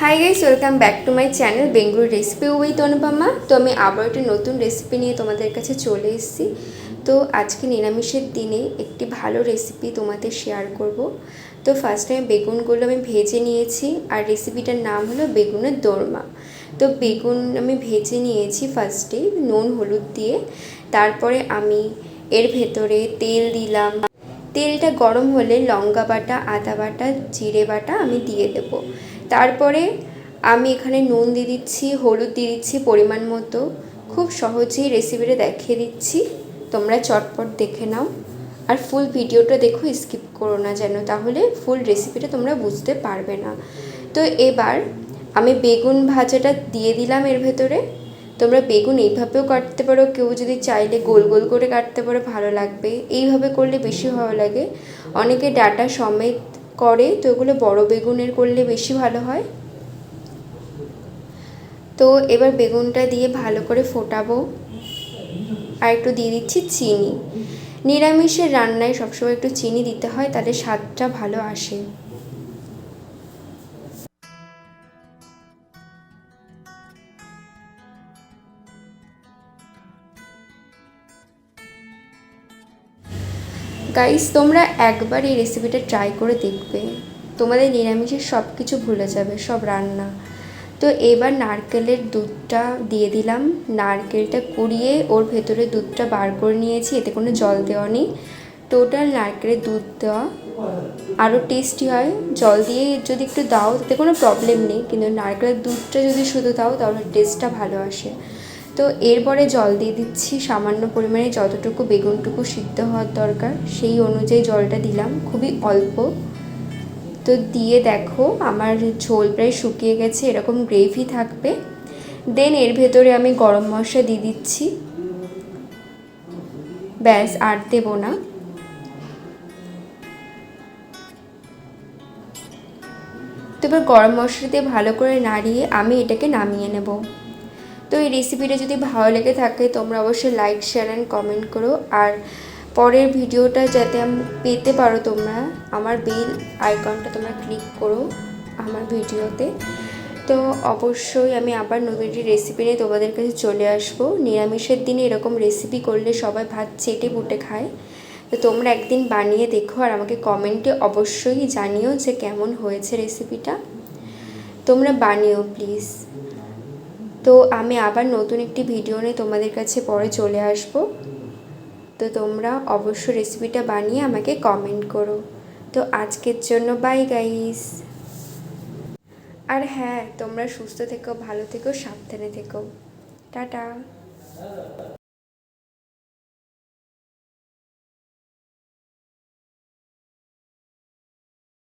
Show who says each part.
Speaker 1: Hi guys, welcome back to my channel Bengali recipe with Anupama. তো আমি আবার একটা নতুন রেসিপি নিয়ে তোমাদের কাছে চলে এসেছি। তো আজকে নিরামিষের দিনে একটি ভালো রেসিপি তোমাদের শেয়ার করব। তো ফার্স্ট টাইম বেগুনগুলো আমি ভেজে নিয়েছি, আর রেসিপিটার নাম হলো বেগুনের দোরমা। তো বেগুন আমি ভেজে নিয়েছি ফার্স্টে নুন হলুদ দিয়ে। তারপরে আমি এর ভেতরে তেল দিলাম। তেলটা গরম হলে লঙ্কা বাটা, আদা বাটা, জিরে বাটা আমি দিয়ে দেব। তারপরে আমি এখানে নুন দিয়ে দিচ্ছি, হলুদ দিয়ে দিচ্ছি পরিমাণ মতো। খুব সহজেই রেসিপিটা দেখিয়ে দিচ্ছি, তোমরা চটপট দেখে নাও। আর ফুল ভিডিওটা দেখো, স্কিপ করো না যেন, তাহলে ফুল রেসিপিটা তোমরা বুঝতে পারবে না। তো এবার আমি বেগুন ভাজাটা দিয়ে দিলাম এর ভেতরে। তোমরা বেগুন এইভাবেও কাটতে পারো, কেউ যদি চাইলে গোল গোল করে কাটতে পারো, ভালো লাগবে। এইভাবে করলে বেশি ভালো লাগে। অনেকে ডাঁটা সমেত করে, তো এগুলো বড় বেগুনের করলে বেশি ভালো হয়। তো এবার বেগুনটা দিয়ে ভালো করে ফোটাবো। আর একটু দিয়ে দিচ্ছি চিনি। নিরামিষের রান্নায় সবসময় একটু চিনি দিতে হয়, তাহলে স্বাদটা ভালো আসে। গাইস, তোমরা একবার এই রেসিপিটা ট্রাই করে দেখবে, তোমাদের নিরামিষের সব কিছু ভুলে যাবে, সব রান্না। তো এবার নারকেলের দুধটা দিয়ে দিলাম। নারকেলটা কুড়িয়ে ওর ভেতরে দুধটা বার করে নিয়েছি, এতে কোনো জল দেওয়া নেই। টোটাল নারকেলের দুধ দেওয়া আরও টেস্টি হয়। জল দিয়ে যদি একটু দাও তাতে কোনো প্রবলেম নেই, কিন্তু নারকেলের দুধটা যদি শুধু দাও তাহলে টেস্টটা ভালো আসে। তো এরপরে জল দিয়ে দিচ্ছি সামান্য পরিমাণে, যতটুকু বেগুনটুকু সিদ্ধ হওয়ার দরকার সেই অনুযায়ী জলটা দিলাম, খুবই অল্প। তো দিয়ে দেখো আমার ঝোল প্রায় শুকিয়ে গেছে, এরকম গ্রেভি থাকবে। দেন এর ভেতরে আমি গরম মশলা দিয়ে দিচ্ছি, ব্যাস আর দেবো না। তো এবার গরম মশলা দিয়ে ভালো করে নাড়িয়ে আমি এটাকে নামিয়ে নেব। তো এই রেসিপিটা যদি ভালো লেগে থাকে তোমরা অবশ্যই লাইক, শেয়ার অ্যান্ড কমেন্ট করো। আর পরের ভিডিওটা যাতে আমি পেতে পারো, তোমরা আমার বেল আইকনটা তোমরা ক্লিক করো আমার ভিডিওতে। তো অবশ্যই আমি আবার নতুন একটি রেসিপি নিয়ে তোমাদের কাছে চলে আসবো। নিরামিষের দিনে এরকম রেসিপি করলে সবাই ভাত চেটে পুটে খায়। তো তোমরা একদিন বানিয়ে দেখো, আর আমাকে কমেন্টে অবশ্যই জানিও যে কেমন হয়েছে রেসিপিটা। তোমরা বানিও প্লিজ। তো আমি আবার নতুন একটি ভিডিও নিয়ে তোমাদের কাছে পরে চলে আসব। তো তোমরা অবশ্যই রেসিপিটা বানিয়ে আমাকে কমেন্ট করো। তো আজকের জন্য বাই গাইস। আর হ্যাঁ, তোমরা সুস্থ থেকো, ভালো থেকো, সাবধানে থেকো। টাটা।